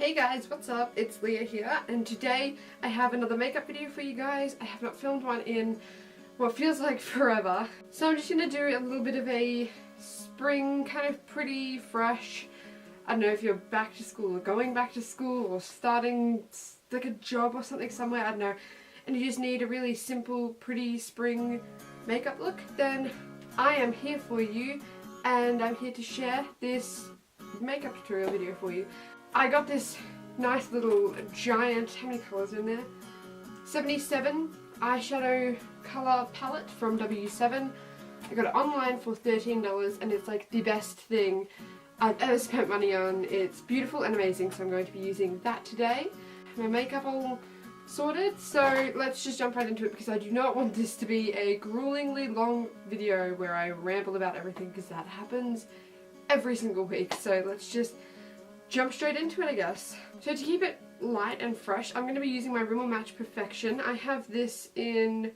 Hey guys, what's up? It's Leah here, and today I have another makeup video for you guys. I have not filmed one in what feels like forever. So I'm just going to do a little bit of a spring, kind of pretty, fresh, I don't know if you're back to school or going back to school or starting like a job or something somewhere, I don't know. And you just need a really simple, pretty spring makeup look, then I am here for you, and I'm here to share this makeup tutorial video for you. I got this nice little giant, how many colours in there? 77 eyeshadow colour palette from W7. I got it online for $13 and it's like the best thing I've ever spent money on. It's beautiful and amazing, so I'm going to be using that today. My makeup all sorted, so let's just jump right into it because I do not want this to be a gruelingly long video where I ramble about everything, because that happens every single week. So let's just jump straight into it, I guess. So to keep it light and fresh, I'm going to be using my Rimmel Match Perfection. I have this in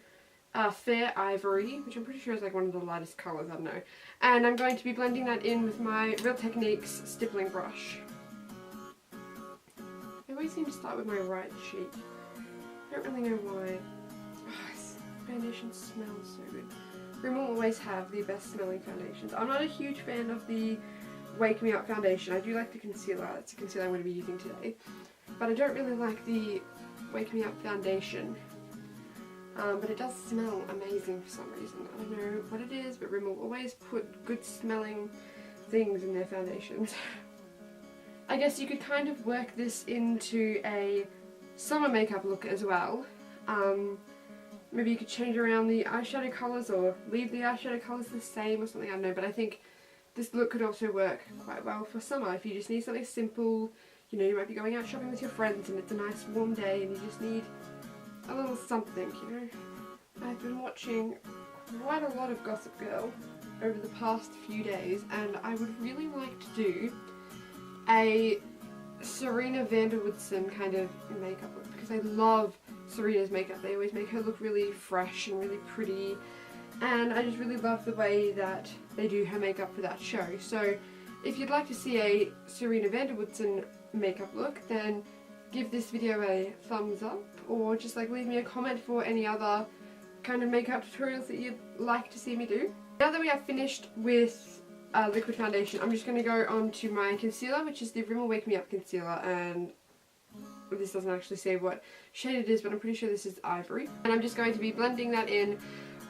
Fair Ivory, which I'm pretty sure is like one of the lightest colours, I don't know. And I'm going to be blending that in with my Real Techniques stippling brush. I always seem to start with my right cheek. I don't really know why. Oh, this foundation smells so good. Rimmel always have the best smelling foundations. I'm not a huge fan of the Wake Me Up foundation. I do like the concealer. It's a concealer I'm going to be using today. But I don't really like the Wake Me Up foundation. But it does smell amazing for some reason. I don't know what it is, but Rimmel always put good smelling things in their foundations. I guess you could kind of work this into a summer makeup look as well. Maybe you could change around the eyeshadow colours or leave the eyeshadow colours the same or something, I don't know, but I think this look could also work quite well for summer if you just need something simple. You know, you might be going out shopping with your friends and it's a nice warm day and you just need a little something, you know. I've been watching quite a lot of Gossip Girl over the past few days, and I would really like to do a Serena van der Woodsen kind of makeup look, because I love Serena's makeup. They always make her look really fresh and really pretty, and I just really love the way that they do her makeup for that show. So if you'd like to see a Serena van der Woodsen makeup look, then give this video a thumbs up, or just like leave me a comment for any other kind of makeup tutorials that you'd like to see me do. Now that we are finished with liquid foundation, I'm just going to go on to my concealer, which is the Rimmel Wake Me Up concealer, and this doesn't actually say what shade it is, but I'm pretty sure this is Ivory. And I'm just going to be blending that in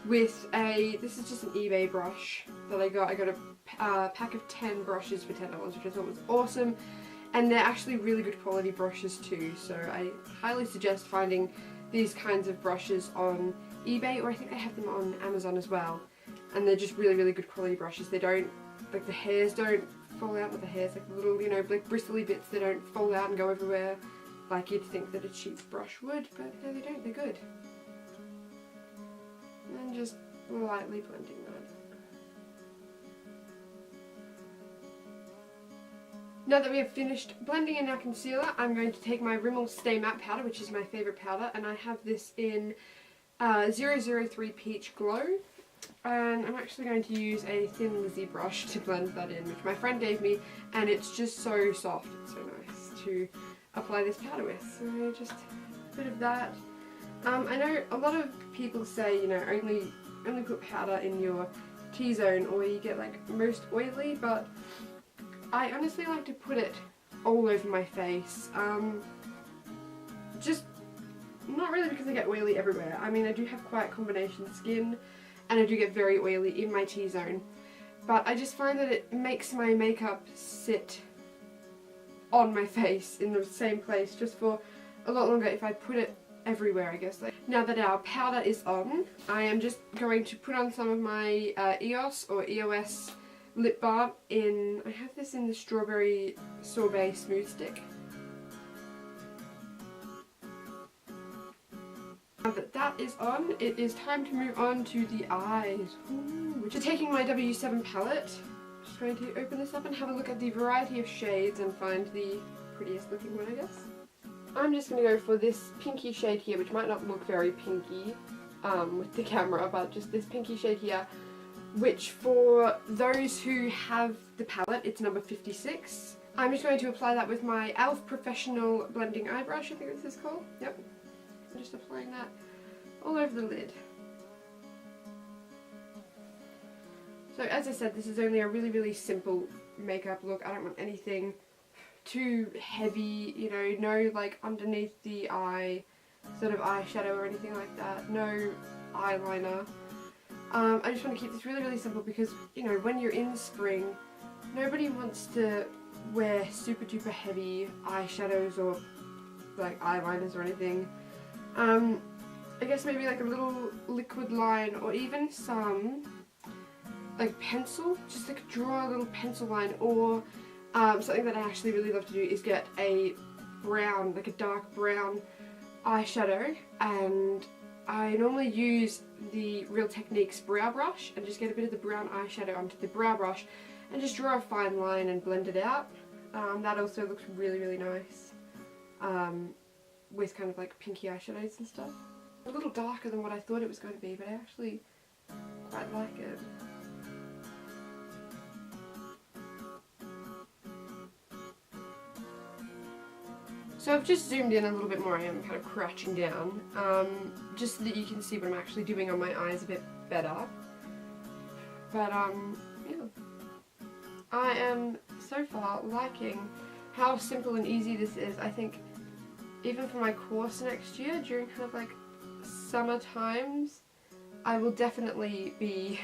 with this is just an eBay brush that I got. I got a pack of 10 brushes for $10, which I thought was awesome. And they're actually really good quality brushes too, so I highly suggest finding these kinds of brushes on eBay, or I think they have them on Amazon as well. And they're just really, really good quality brushes. They don't, like the hairs don't fall out, but the hairs, like little, you know, like bristly bits, they don't fall out and go everywhere like you'd think that a cheap brush would, but no, they don't, they're good. And just lightly blending that. Now that we have finished blending in our concealer, I'm going to take my Rimmel Stay Matte powder, which is my favourite powder, and I have this in 003 Peach Glow. And I'm actually going to use a Thin Lizzy brush to blend that in, which my friend gave me, and it's just so soft, it's so nice to apply this powder with. So just a bit of that. I know a lot of people say, you know, only put powder in your T-zone or you get like most oily, but I honestly like to put it all over my face. Just not really because I get oily everywhere. I mean, I do have quite combination skin and I do get very oily in my T-zone, but I just find that it makes my makeup sit on my face in the same place just for a lot longer if I put it everywhere, I guess. Now that our powder is on, I am just going to put on some of my EOS or EOS lip balm in, I have this in the Strawberry Sorbet Smooth Stick. Now that that is on, it is time to move on to the eyes. Which is taking my W7 palette. Just going to open this up and have a look at the variety of shades and find the prettiest looking one, I guess. I'm just going to go for this pinky shade here, which might not look very pinky with the camera, but just this pinky shade here, which for those who have the palette, it's number 56. I'm just going to apply that with my e.l.f. Professional Blending Eye Brush, I think this is called. Yep. I'm just applying that all over the lid. So as I said, this is only a really simple makeup look. I don't want anything too heavy, you know, no like underneath the eye sort of eyeshadow or anything like that, no eyeliner. I just want to keep this really simple because, you know, when you're in spring, nobody wants to wear super duper heavy eyeshadows or like eyeliners or anything. I guess maybe like a little liquid line or even some like pencil, just like draw a little pencil line, or something that I actually really love to do is get a brown, like a dark brown eyeshadow, and I normally use the Real Techniques brow brush and just get a bit of the brown eyeshadow onto the brow brush and just draw a fine line and blend it out. That also looks really nice with kind of like pinky eyeshadows and stuff. A little darker than what I thought it was going to be, but I actually quite like it. So I've just zoomed in a little bit more. I am kind of crouching down, just so that you can see what I'm actually doing on my eyes a bit better. But yeah, I am so far liking how simple and easy this is. I think even for my course next year, during kind of like summer times, I will definitely be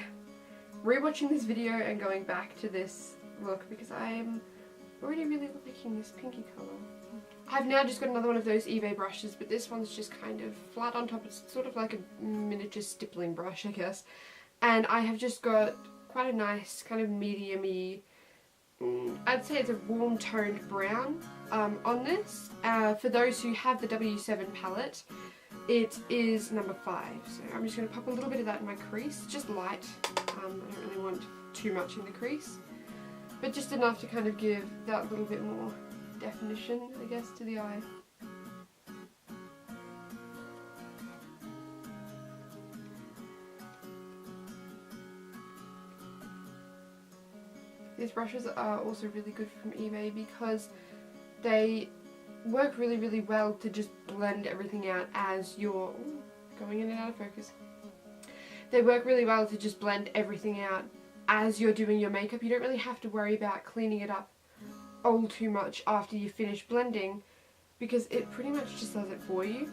rewatching this video and going back to this look because I am already really liking this pinky colour. I've now just got another one of those eBay brushes, but this one's just kind of flat on top. It's sort of like a miniature stippling brush, I guess. And I have just got quite a nice kind of medium-y, I'd say it's a warm toned brown on this. For those who have the W7 palette, it is number 5. So I'm just going to pop a little bit of that in my crease, just light. I don't really want too much in the crease, but just enough to kind of give that little bit more definition, I guess, to the eye. These brushes are also really good from eBay because they work really well to just blend everything out as you're going in and out of focus. They work really well to just blend everything out as you're doing your makeup. You don't really have to worry about cleaning it up all too much after you finish blending because it pretty much just does it for you.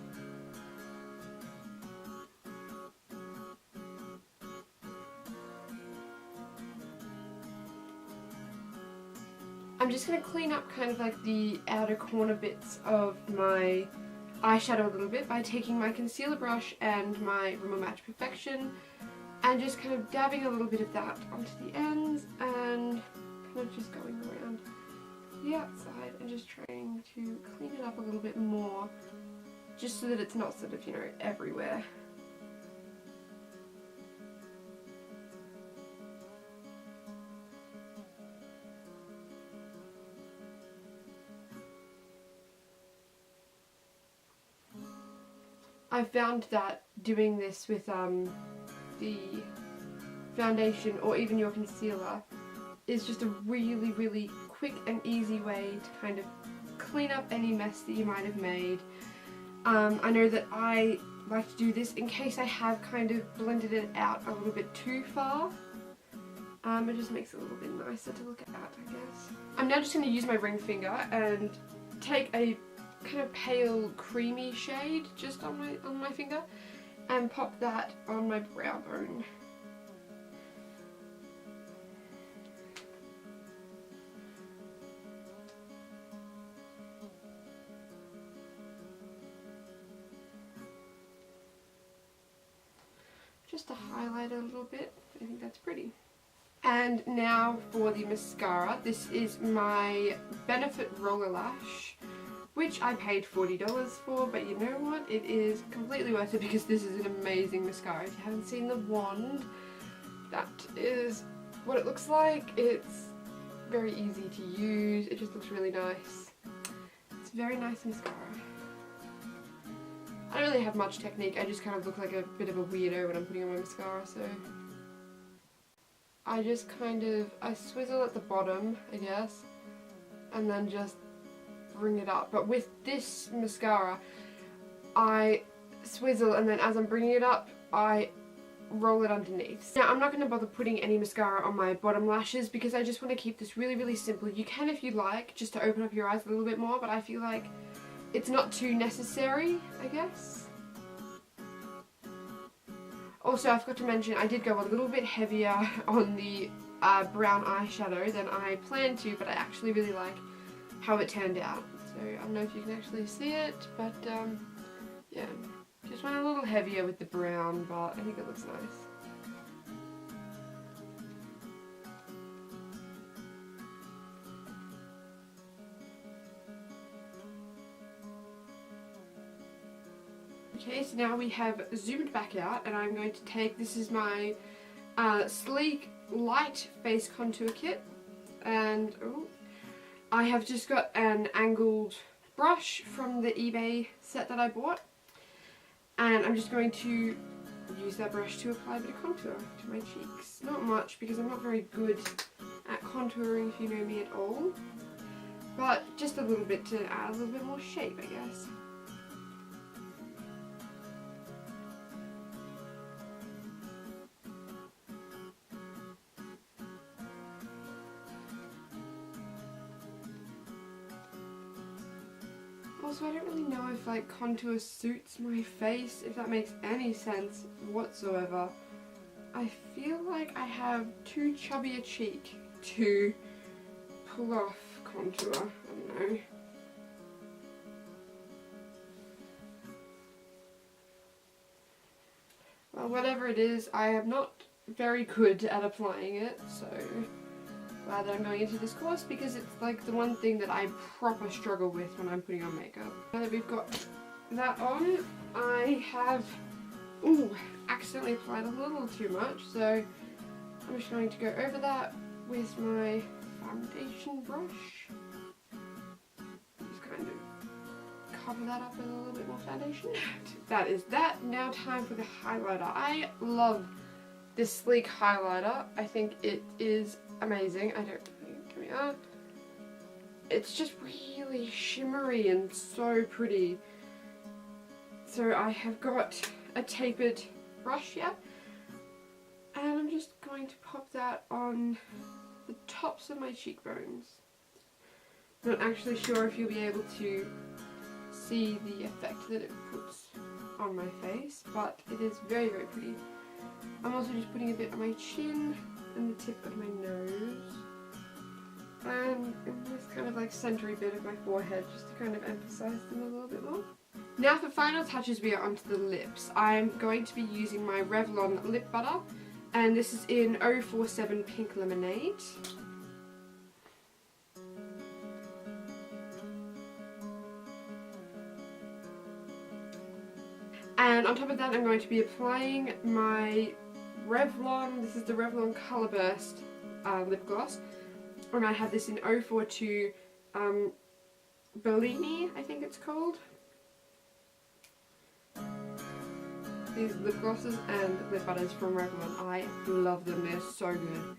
I'm just going to clean up kind of like the outer corner bits of my eyeshadow a little bit by taking my concealer brush and my Rimmel Match Perfection and just kind of dabbing a little bit of that onto the ends and kind of just going around the outside and just trying to clean it up a little bit more just so that it's not sort of, you know, everywhere. I found that doing this with the foundation or even your concealer is just a really quick and easy way to kind of clean up any mess that you might have made. I know that I like to do this in case I have kind of blended it out a little bit too far. It just makes it a little bit nicer to look at, I guess. I'm now just going to use my ring finger and take a kind of pale creamy shade just on my finger and pop that on my brow bone. Just to highlight a little bit. I think that's pretty. And now for the mascara. This is my Benefit Roller Lash, which I paid $40 for, but you know what? It is completely worth it because this is an amazing mascara. If you haven't seen the wand, that is what it looks like. It's very easy to use. It just looks really nice. It's a very nice mascara. I don't really have much technique. I just kind of look like a bit of a weirdo when I'm putting on my mascara, so I just kind of, I swizzle at the bottom, I guess, and then just bring it up. But with this mascara, I swizzle, and then as I'm bringing it up, I roll it underneath. Now I'm not going to bother putting any mascara on my bottom lashes because I just want to keep this really, really simple. You can, if you like, just to open up your eyes a little bit more, but I feel like it's not too necessary, I guess. Also, I forgot to mention, I did go a little bit heavier on the brown eyeshadow than I planned to, but I actually really like how it turned out. So I don't know if you can actually see it, but yeah, just went a little heavier with the brown, but I think it looks nice. Okay, so now we have zoomed back out, and I'm going to take, this is my Sleek Light Face Contour Kit, and I have just got an angled brush from the eBay set that I bought, and I'm just going to use that brush to apply a bit of contour to my cheeks. Not much, because I'm not very good at contouring, if you know me at all, but just a little bit to add a little bit more shape, I guess. Also, I don't really know if like contour suits my face, if that makes any sense whatsoever. I feel like I have too chubby a cheek to pull off contour. I don't know. Well, whatever it is, I am not very good at applying it, so glad that I'm going into this course because it's like the one thing that I proper struggle with when I'm putting on makeup. Now that we've got that on, I have accidentally applied a little too much, so I'm just going to go over that with my foundation brush. Just kind of cover that up with a little bit more foundation. That is that. Now time for the highlighter. I love this Sleek highlighter. I think it is amazing. It's just really shimmery and so pretty. So I have got a tapered brush here, and I'm just going to pop that on the tops of my cheekbones. Not actually sure if you'll be able to see the effect that it puts on my face, but it is very, very pretty. I'm also just putting a bit on my chin and the tip of my nose, and in this kind of like centery bit of my forehead, just to kind of emphasize them a little bit more. Now for final touches, we are onto the lips. I'm going to be using my Revlon lip butter, and this is in 047 Pink Lemonade. And on top of that, I'm going to be applying my Revlon, this is the Revlon Color Burst lip gloss, and I have this in 042 Bellini, I think it's called. These lip glosses and lip butters from Revlon, I love them, they're so good.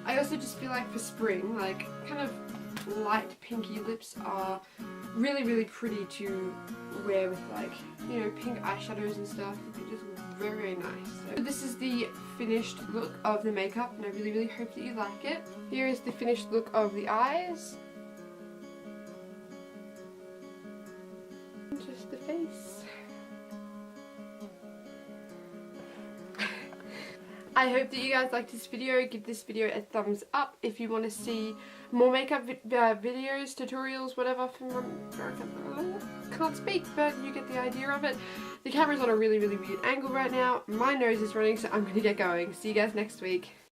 I also just feel like for spring, like kind of light pinky lips are really, really pretty to wear with like, you know, pink eyeshadows and stuff. They just look very, very nice. So this is the finished look of the makeup, and I really, really hope that you like it. Here is the finished look of the eyes. And just the face. I hope that you guys liked this video. Give this video a thumbs up if you want to see more makeup videos, tutorials, whatever from America. Can't speak, but you get the idea of it. The camera's on a really, really weird angle right now. My nose is running, so I'm going to get going. See you guys next week.